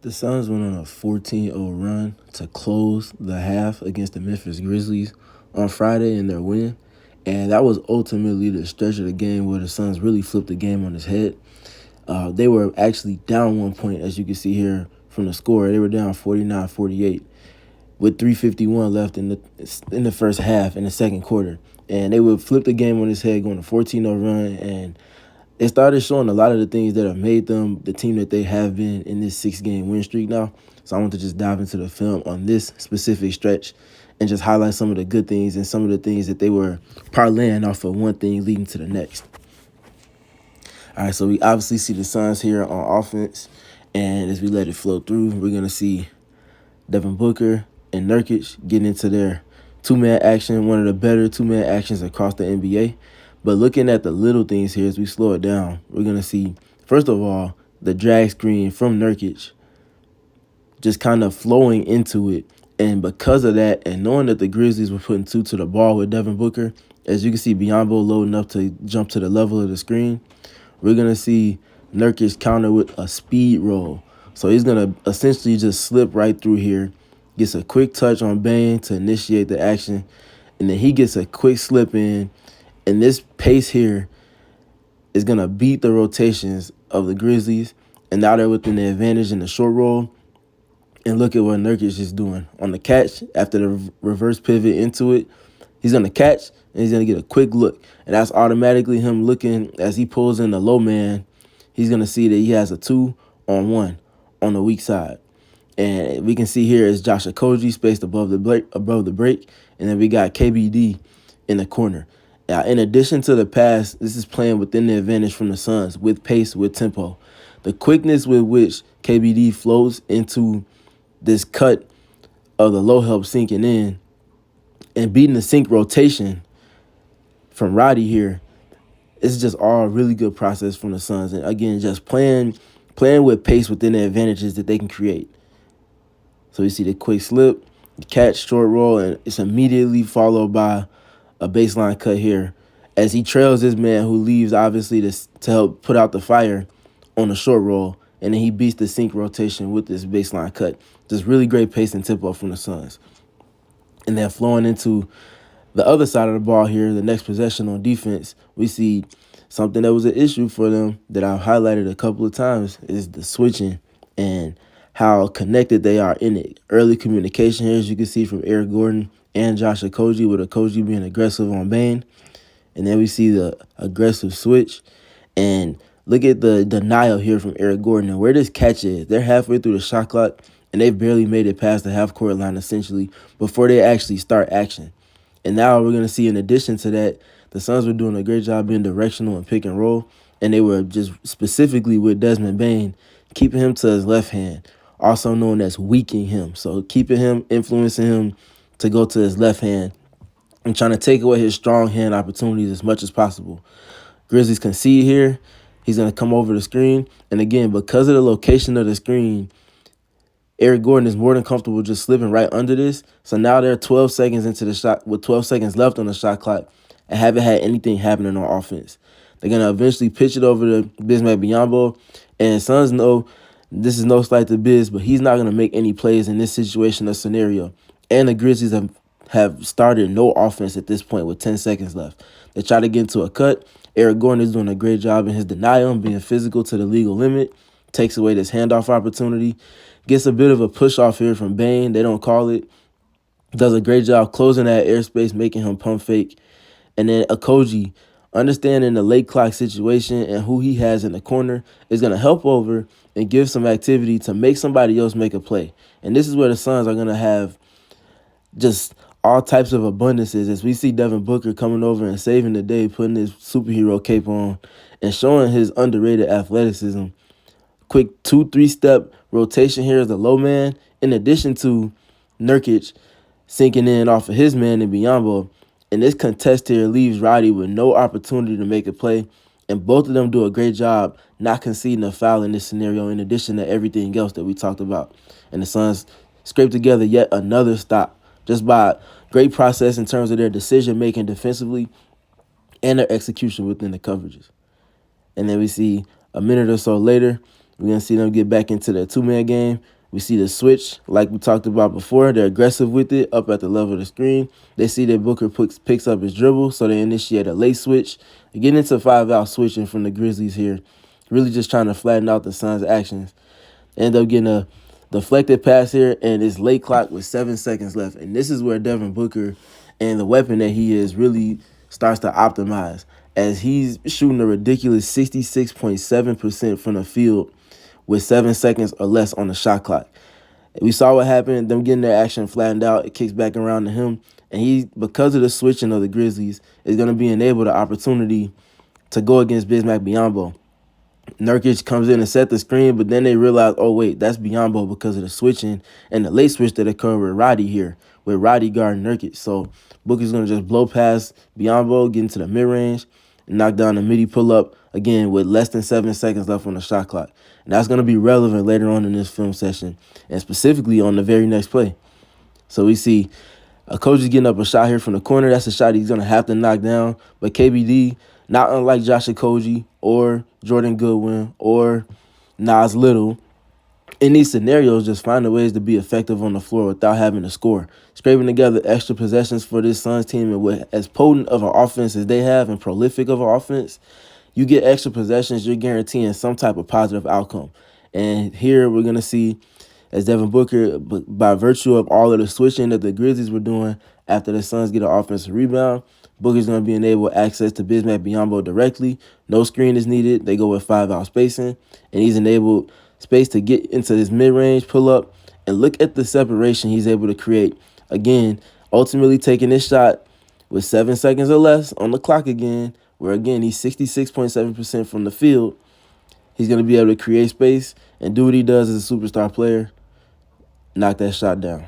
The Suns went on a 14-0 run to close the half against the Memphis Grizzlies on Friday in their win. And that was ultimately the stretch of the game where the Suns really flipped the game on its head. They were actually down 1 point, as you can see here from the score. They were down 49-48 with 3:51 left in the first half in the second quarter. And they would flip the game on its head, going a 14-0 run, and it started showing a lot of the things that have made them the team that they have been in this 6-game win streak now. So I want to just dive into the film on this specific stretch and just highlight some of the good things and some of the things that they were parlaying off of one thing leading to the next. All right, so we obviously see the Suns here on offense, and as we let it flow through, we're going to see Devin Booker and Nurkic getting into their two-man action, one of the better two-man actions across the NBA. But looking at the little things here as we slow it down, we're going to see, first of all, the drag screen from Nurkic just kind of flowing into it. And because of that, and knowing that the Grizzlies were putting two to the ball with Devin Booker, as you can see Biyombo loading up to jump to the level of the screen, we're going to see Nurkic counter with a speed roll. So he's going to essentially just slip right through here, gets a quick touch on Bane to initiate the action, and then he gets a quick slip in. And this pace here is going to beat the rotations of the Grizzlies, and now they're within the advantage in the short roll. And look at what Nurkic is doing. On the catch, after the reverse pivot into it, he's going to catch, and he's going to get a quick look. And that's automatically him looking as he pulls in the low man. He's going to see that he has a 2-on-1 on the weak side. And we can see here is Josh Okogie spaced above the break, and then we got KBD in the corner. Now, in addition to the pass, this is playing within the advantage from the Suns with pace, with tempo. The quickness with which KBD flows into this cut of the low help sinking in and beating the sink rotation from Roddy here, it's just all a really good process from the Suns. And again, just playing with pace within the advantages that they can create. So you see the quick slip, the catch, short roll, and it's immediately followed by a baseline cut here as he trails this man who leaves, obviously, to help put out the fire on the short roll, and then he beats the sink rotation with this baseline cut. Just really great pace and tempo from the Suns. And then flowing into the other side of the ball here, the next possession on defense, we see something that was an issue for them that I've highlighted a couple of times is the switching and how connected they are in it. Early communication here, as you can see from Eric Gordon and Josh Okogie, with Okogie being aggressive on Bane. And then we see the aggressive switch. And look at the denial here from Eric Gordon and where this catch is. They're halfway through the shot clock, and they've barely made it past the half-court line, essentially, before they actually start action. And now we're going to see, in addition to that, the Suns were doing a great job being directional and pick and roll, and they were just specifically with Desmond Bane, keeping him to his left hand, also known as weakening him. So keeping him, influencing him to go to his left hand and trying to take away his strong hand opportunities as much as possible. Grizzlies concede here. He's going to come over the screen. And again, because of the location of the screen, Eric Gordon is more than comfortable just slipping right under this. So now they're 12 seconds into the shot with 12 seconds left on the shot clock and haven't had anything happening on offense. They're going to eventually pitch it over to Bismack Biyombo. And Suns know this is no slight to Biz, but he's not going to make any plays in this situation or scenario. And the Grizzlies have started no offense at this point with 10 seconds left. They try to get into a cut. Eric Gordon is doing a great job in his denial and being physical to the legal limit. Takes away this handoff opportunity. Gets a bit of a push off here from Bane. They don't call it. Does a great job closing that airspace, making him pump fake. And then Okogie, understanding the late clock situation and who he has in the corner, is going to help over and give some activity to make somebody else make a play. And this is where the Suns are going to have just all types of abundances as we see Devin Booker coming over and saving the day, putting his superhero cape on and showing his underrated athleticism. Quick 2-3 step rotation here as the low man, in addition to Nurkic sinking in off of his man in Biyombo. And this contest here leaves Roddy with no opportunity to make a play. And both of them do a great job not conceding a foul in this scenario, in addition to everything else that we talked about. And the Suns scrape together yet another stop just by great process in terms of their decision-making defensively and their execution within the coverages. And then we see a minute or so later, We're going to see them get back into their two-man game. We see the switch, like we talked about before. They're aggressive with it up at the level of the screen. They see that Booker picks up his dribble, so they initiate a late switch. They get into 5-out switching from the Grizzlies here, really just trying to flatten out the Suns' actions. End up getting a deflected pass here, and it's late clock with 7 seconds left. And this is where Devin Booker and the weapon that he is really starts to optimize, as he's shooting a ridiculous 66.7% from the field with 7 seconds or less on the shot clock. We saw what happened, them getting their action flattened out. It kicks back around to him. And he, because of the switching of the Grizzlies, is going to be enabled the opportunity to go against Bismack Biyombo. Nurkic comes in and set the screen, but then they realize, oh, wait, that's Biyombo because of the switching and the late switch that occurred with Roddy here, with Roddy guarding Nurkic. So Booker's going to just blow past Biyombo, get into the mid-range, and knock down the midi pull-up, again, with less than 7 seconds left on the shot clock. And that's going to be relevant later on in this film session, and specifically on the very next play. So we see Okogie getting up a shot here from the corner. That's a shot he's going to have to knock down. But KBD, not unlike Josh Okogie or Jordan Goodwin or Nas Little, in these scenarios, just finding ways to be effective on the floor without having to score. Scraping together extra possessions for this Suns team, and with as potent of an offense as they have and prolific of an offense, you get extra possessions, you're guaranteeing some type of positive outcome. And here we're going to see, as Devin Booker, by virtue of all of the switching that the Grizzlies were doing after the Suns get an offensive rebound, Booker's going to be enabled access to Bismack Biyombo directly. No screen is needed. They go with 5-out spacing, and he's enabled space to get into this mid-range pull-up. And look at the separation he's able to create. Again, ultimately taking this shot with 7 seconds or less on the clock again, where, again, he's 66.7% from the field. He's going to be able to create space and do what he does as a superstar player, knock that shot down.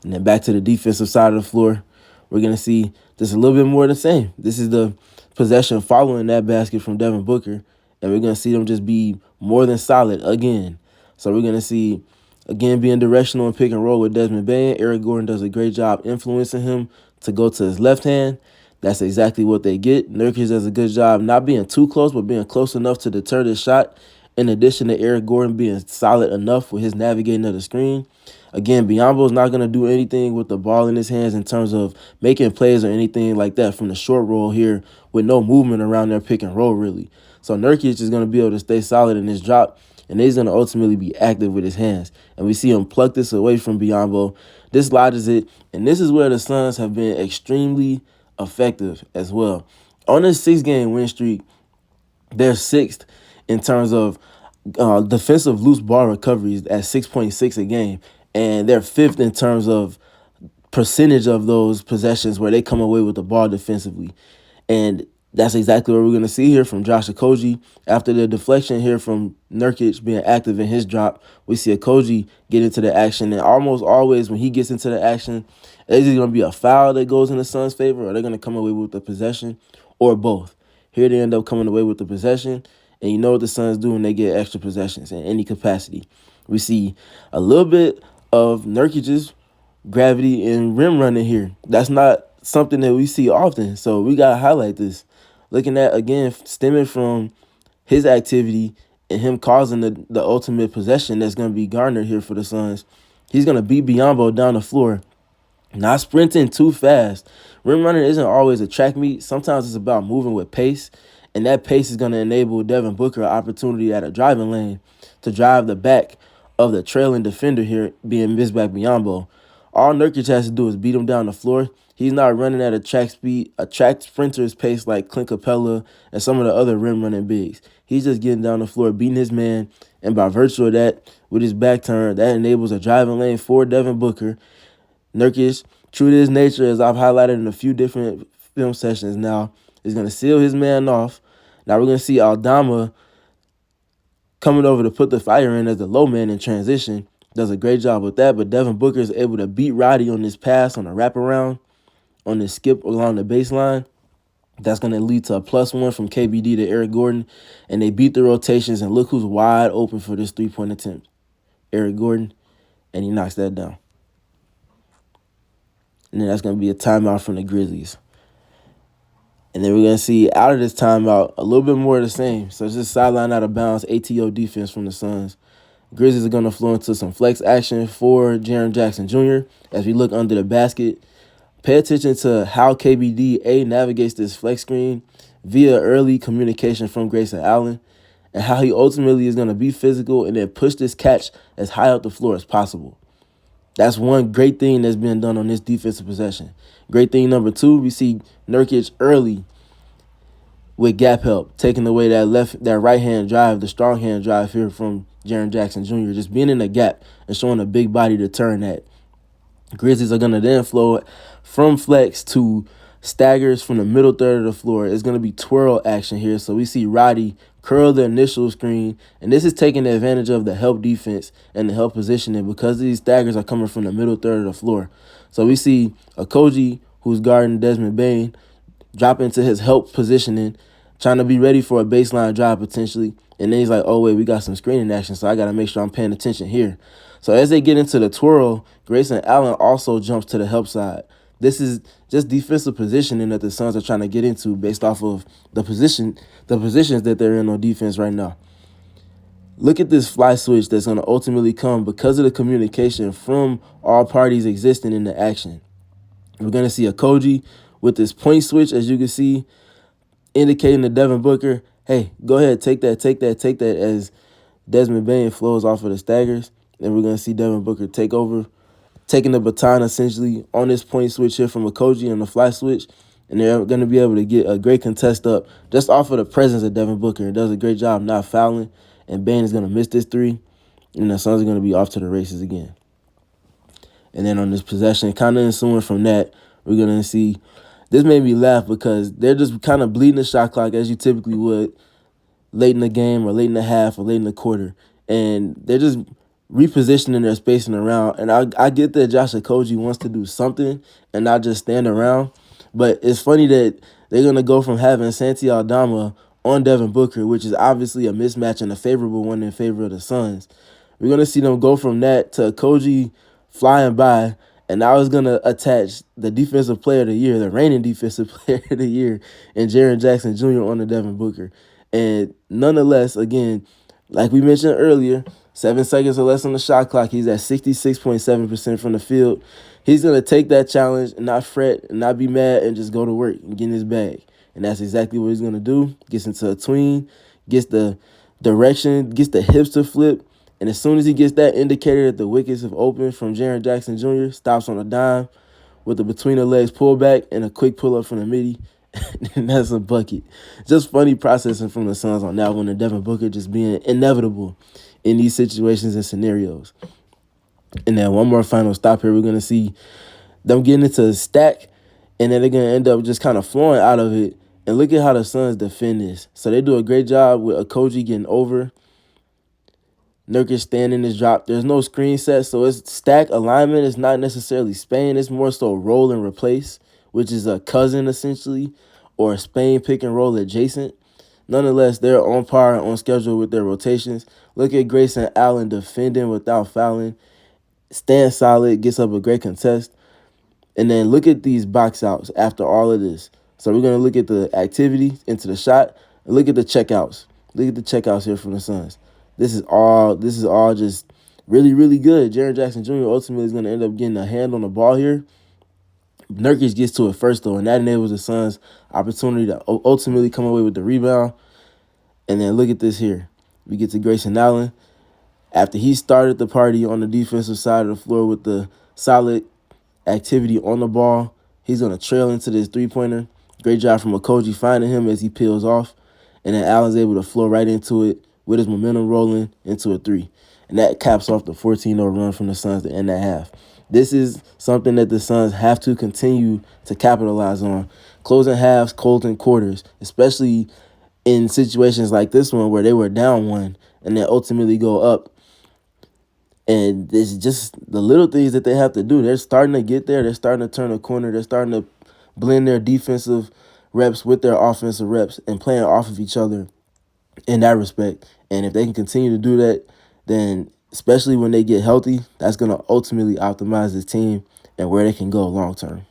And then back to the defensive side of the floor, we're going to see just a little bit more of the same. This is the possession following that basket from Devin Booker, and we're going to see them just be more than solid again. So we're going to see, again, being directional and pick and roll with Desmond Bane. Eric Gordon does a great job influencing him to go to his left hand. That's exactly what they get. Nurkic does a good job not being too close, but being close enough to deter this shot, in addition to Eric Gordon being solid enough with his navigating of the screen. Again, Biyombo is not going to do anything with the ball in his hands in terms of making plays or anything like that from the short roll here, with no movement around their pick and roll, really. So Nurkic is going to be able to stay solid in his drop, and he's going to ultimately be active with his hands. And we see him pluck this away from Biyombo, dislodges it, and this is where the Suns have been extremely effective as well. On this 6-game win streak, they're 6th in terms of defensive loose ball recoveries at 6.6 a game, and they're 5th in terms of percentage of those possessions where they come away with the ball defensively. And that's exactly what we're going to see here from Josh Okogie. After the deflection here from Nurkic being active in his drop, we see Okogie get into the action. And almost always when he gets into the action, it's either going to be a foul that goes in the Suns' favor, or they're going to come away with the possession, or both. Here they end up coming away with the possession. And you know what the Suns do when they get extra possessions in any capacity. We see a little bit of Nurkic's gravity and rim running here. That's not something that we see often, so we got to highlight this. Looking at, again, stemming from his activity and him causing the ultimate possession that's going to be garnered here for the Suns. He's going to beat Biyombo down the floor, not sprinting too fast. Rim running isn't always a track meet. Sometimes it's about moving with pace, and that pace is going to enable Devin Booker an opportunity at a driving lane to drive the back of the trailing defender here, being Bismack Biyombo. All Nurkic has to do is beat him down the floor. He's not running at a track speed, a track sprinter's pace like Clint Capella and some of the other rim running bigs. He's just getting down the floor, beating his man, and by virtue of that, with his back turn, that enables a driving lane for Devin Booker. Nurkic, true to his nature, as I've highlighted in a few different film sessions now, is going to seal his man off. Now we're going to see Aldama coming over to put the fire in as the low man in transition. Does a great job with that, but Devin Booker is able to beat Roddy on this pass, on a wraparound, on this skip along the baseline. That's going to lead to a +1 from KBD to Eric Gordon, and they beat the rotations, and look who's wide open for this three-point attempt. Eric Gordon, and he knocks that down. And then that's going to be a timeout from the Grizzlies. And then we're going to see out of this timeout a little bit more of the same. So it's just sideline out of bounds, ATO defense from the Suns. Grizzlies are going to flow into some flex action for Jaren Jackson Jr. As we look under the basket, pay attention to how KBD navigates this flex screen via early communication from Grayson Allen, and how he ultimately is going to be physical and then push this catch as high up the floor as possible. That's one great thing that's been done on this defensive possession. Great thing number two, we see Nurkic early with gap help, taking away that right-hand drive, the strong hand drive here from Jaren Jackson Jr., just being in the gap and showing a big body to turn that. Grizzlies are going to then flow from flex to staggers from the middle third of the floor. It's going to be twirl action here. So we see Roddy curl the initial screen, and this is taking advantage of the help defense and the help positioning because these staggers are coming from the middle third of the floor. So we see Okogie, who's guarding Desmond Bane, drop into his help positioning, trying to be ready for a baseline drive potentially. And then he's like, oh, wait, we got some screening action, so I got to make sure I'm paying attention here. So as they get into the twirl, Grayson Allen also jumps to the help side. This is just defensive positioning that the Suns are trying to get into based off of the positions that they're in on defense right now. Look at this fly switch that's going to ultimately come because of the communication from all parties existing in the action. We're going to see Okogie with this point switch, as you can see, indicating to Devin Booker, hey, go ahead, take that, as Desmond Bane flows off of the staggers. And we're going to see Devin Booker take over, taking the baton essentially on this point switch here from Okogie and the fly switch. And they're going to be able to get a great contest up just off of the presence of Devin Booker. It does a great job not fouling. And Bane is going to miss this three. And the Suns are going to be off to the races again. And then on this possession, kind of ensuing from that, we're going to see, this made me laugh because they're just kind of bleeding the shot clock as you typically would late in the game or late in the half or late in the quarter. And they're just repositioning their spacing around. And I get that Josh Okogie wants to do something and not just stand around. But it's funny that they're going to go from having Santi Aldama on Devin Booker, which is obviously a mismatch and a favorable one in favor of the Suns. We're going to see them go from that to Okogie flying by, and I was going to attach the defensive player of the year, the reigning defensive player of the year, and Jaren Jackson Jr. on the Devin Booker. And nonetheless, again, like we mentioned earlier, 7 seconds or less on the shot clock. He's at 66.7% from the field. He's going to take that challenge and not fret and not be mad and just go to work and get in his bag. And that's exactly what he's going to do. Gets into a tween, gets the direction, gets the hips to flip. And as soon as he gets that indicator that the wickets have opened from Jaren Jackson Jr., stops on a dime with the between the legs pullback and a quick pull-up from the midi. And that's a bucket. Just funny processing from the Suns on that one, and Devin Booker just being inevitable in these situations and scenarios. And then one more final stop here. We're going to see them getting into a stack, and then they're going to end up just kind of flowing out of it. And look at how the Suns defend this. So they do a great job with Okogie getting over. Nurkic staying in his drop. There's no screen set, so it's stack alignment. It's not necessarily Spain. It's more so roll and replace, which is a cousin essentially, or Spain pick and roll adjacent. Nonetheless, they're on par and on schedule with their rotations. Look at Grayson Allen defending without fouling. Stands solid, gets up a great contest. And then look at these box outs after all of this. So we're going to look at the activity into the shot and look at the checkouts. Look at the checkouts here from the Suns. This is all just really, really good. Jaren Jackson Jr. ultimately is going to end up getting a hand on the ball here. Nurkic gets to it first, though, and that enables the Suns' opportunity to ultimately come away with the rebound. And then look at this here. We get to Grayson Allen. After he started the party on the defensive side of the floor with the solid activity on the ball, he's going to trail into this three-pointer. Great job from Okogie finding him as he peels off. And then Allen's able to flow right into it with his momentum rolling into a three. And that caps off the 14-0 run from the Suns to end that half. This is something that the Suns have to continue to capitalize on. Closing halves, closing quarters, especially in situations like this one where they were down one and then ultimately go up. And it's just the little things that they have to do. They're starting to get there. They're starting to turn a corner. They're starting to blend their defensive reps with their offensive reps and playing off of each other in that respect. And if they can continue to do that, then especially when they get healthy, that's going to ultimately optimize the team and where they can go long term.